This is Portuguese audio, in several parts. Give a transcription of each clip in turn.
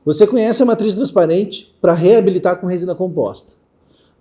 Você conhece a matriz transparente para reabilitar com resina composta,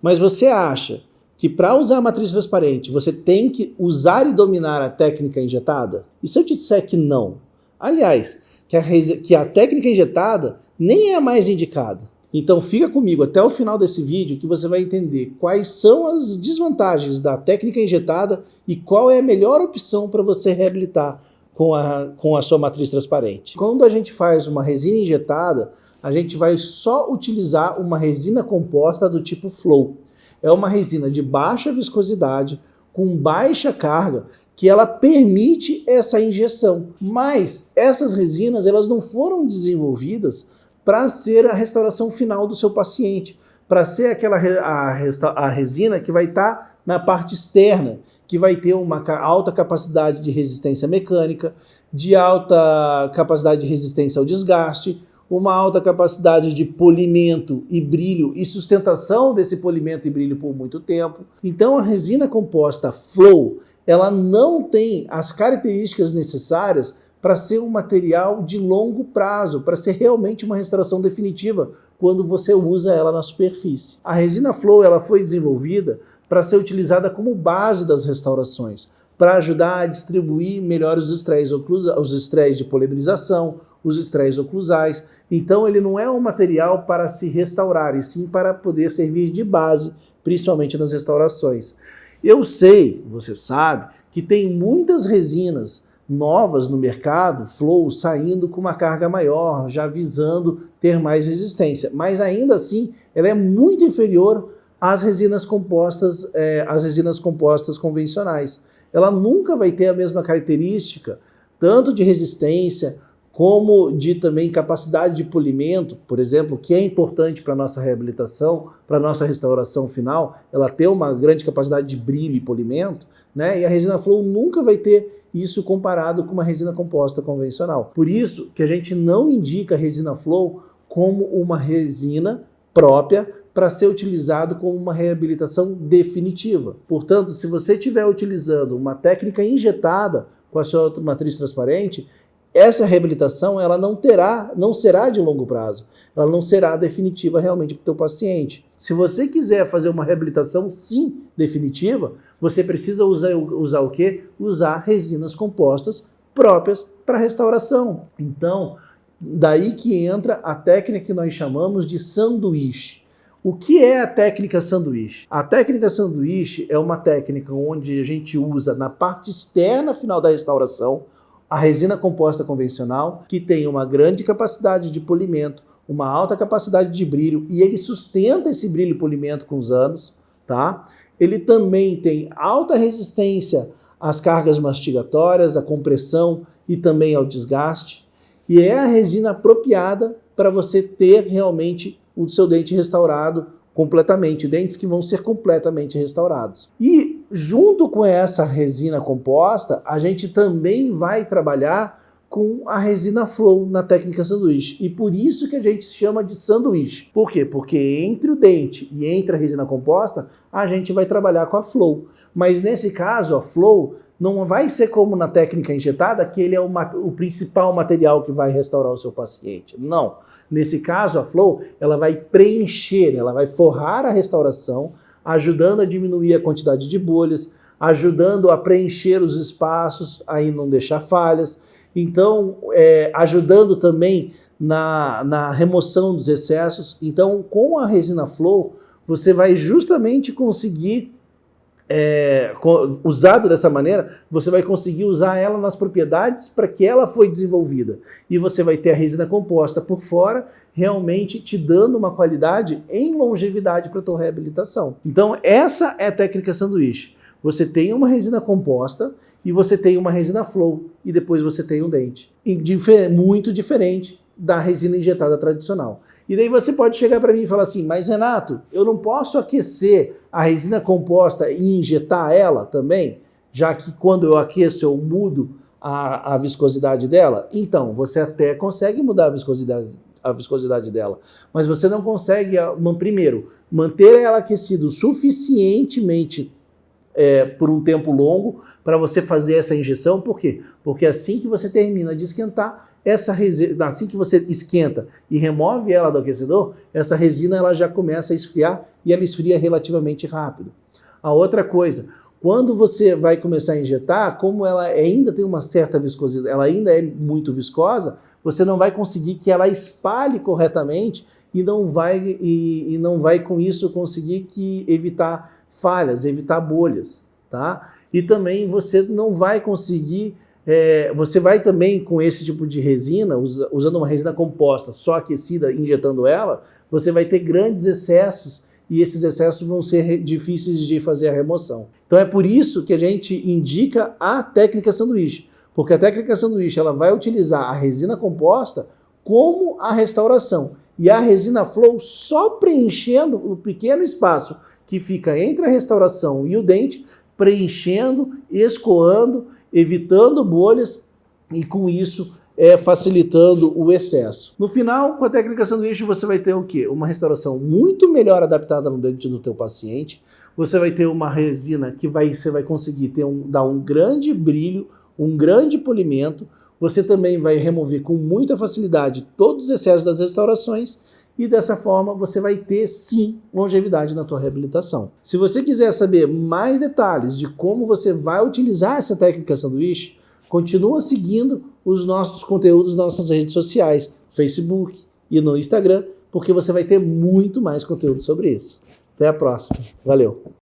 mas você acha que para usar a matriz transparente você tem que usar e dominar a técnica injetada? E se eu te disser que não? Aliás, que a técnica injetada nem é a mais indicada. Então fica comigo até o final desse vídeo que você vai entender quais são as desvantagens da técnica injetada e qual é a melhor opção para você reabilitar com a sua matriz transparente. Quando a gente faz uma resina injetada, a gente vai só utilizar uma resina composta do tipo Flow. É uma resina de baixa viscosidade, com baixa carga, que ela permite essa injeção. Mas essas resinas elas não foram desenvolvidas para ser a restauração final do seu paciente, para ser a resina que vai estar na parte externa, que vai ter uma alta capacidade de resistência mecânica, de alta capacidade de resistência ao desgaste, uma alta capacidade de polimento e brilho e sustentação desse polimento e brilho por muito tempo. Então a resina composta Flow, ela não tem as características necessárias para ser um material de longo prazo, para ser realmente uma restauração definitiva quando você usa ela na superfície. A resina Flow ela foi desenvolvida para ser utilizada como base das restaurações, para ajudar a distribuir melhor os estresses de polimerização, os estresses oclusais. Então ele não é um material para se restaurar, e sim para poder servir de base, principalmente nas restaurações. Eu sei, você sabe, que tem muitas resinas novas no mercado, Flow, saindo com uma carga maior, já visando ter mais resistência, mas ainda assim ela é muito inferior às resinas compostas convencionais. Ela nunca vai ter a mesma característica, tanto de resistência, como de também capacidade de polimento, por exemplo, que é importante para a nossa reabilitação, para a nossa restauração final, ela ter uma grande capacidade de brilho e polimento, né? E a resina Flow nunca vai ter isso comparado com uma resina composta convencional. Por isso que a gente não indica a resina Flow como uma resina própria para ser utilizado como uma reabilitação definitiva. Portanto, se você estiver utilizando uma técnica injetada com a sua matriz transparente, essa reabilitação ela não será de longo prazo, ela não será definitiva realmente para o teu paciente. Se você quiser fazer uma reabilitação, sim, definitiva, você precisa usar o quê? Usar resinas compostas próprias para restauração. Então, daí que entra a técnica que nós chamamos de sanduíche. O que é a técnica sanduíche? A técnica sanduíche é uma técnica onde a gente usa na parte externa final da restauração a resina composta convencional, que tem uma grande capacidade de polimento, uma alta capacidade de brilho, e ele sustenta esse brilho e polimento com os anos, tá? Ele também tem alta resistência às cargas mastigatórias, à compressão e também ao desgaste, e é a resina apropriada para você ter realmente o seu dente restaurado completamente, dentes que vão ser completamente restaurados. E junto com essa resina composta, a gente também vai trabalhar com a resina Flow na técnica sanduíche. E por isso que a gente chama de sanduíche. Por quê? Porque entre o dente e entre a resina composta, a gente vai trabalhar com a Flow. Mas nesse caso, a Flow não vai ser como na técnica injetada, que ele é o principal material que vai restaurar o seu paciente. Não. Nesse caso, a Flow, ela vai preencher, ela vai forrar a restauração, ajudando a diminuir a quantidade de bolhas, ajudando a preencher os espaços, aí não deixar falhas. Então, ajudando também na remoção dos excessos. Então, com a resina Flow, você vai justamente conseguir usado dessa maneira, você vai conseguir usar ela nas propriedades para que ela foi desenvolvida. E você vai ter a resina composta por fora, realmente te dando uma qualidade em longevidade para a tua reabilitação. Então essa é a técnica sanduíche. Você tem uma resina composta e você tem uma resina Flow e depois você tem um dente. Muito diferente da resina injetada tradicional. E daí você pode chegar para mim e falar assim, mas Renato, eu não posso aquecer a resina composta e injetar ela também? Já que quando eu aqueço eu mudo a viscosidade dela? Então, você até consegue mudar a viscosidade dela, mas você não consegue, primeiro, manter ela aquecida suficientemente por um tempo longo para você fazer essa injeção. Por quê? Porque assim que você termina de esquentar, essa resina, assim que você esquenta e remove ela do aquecedor, essa resina ela já começa a esfriar e ela esfria relativamente rápido. A outra coisa, quando você vai começar a injetar, como ela ainda tem uma certa viscosidade, ela ainda é muito viscosa, você não vai conseguir que ela espalhe corretamente e não vai com isso conseguir evitar falhas, evitar bolhas, tá? E também você não vai conseguir, você vai também com esse tipo de resina, usando uma resina composta, só aquecida, injetando ela, você vai ter grandes excessos e esses excessos vão ser difíceis de fazer a remoção. Então é por isso que a gente indica a técnica sanduíche, porque a técnica sanduíche ela vai utilizar a resina composta como a restauração e a resina flow só preenchendo o pequeno espaço que fica entre a restauração e o dente, preenchendo, escoando, evitando bolhas e com isso facilitando o excesso. No final, com a técnica sanduíche, você vai ter o quê? Uma restauração muito melhor adaptada no dente do teu paciente, você vai ter uma resina que você vai conseguir dar um grande brilho, um grande polimento, você também vai remover com muita facilidade todos os excessos das restaurações e dessa forma você vai ter sim longevidade na tua reabilitação. Se você quiser saber mais detalhes de como você vai utilizar essa técnica sanduíche, continua seguindo os nossos conteúdos nas nossas redes sociais, no Facebook e no Instagram, porque você vai ter muito mais conteúdo sobre isso. Até a próxima. Valeu!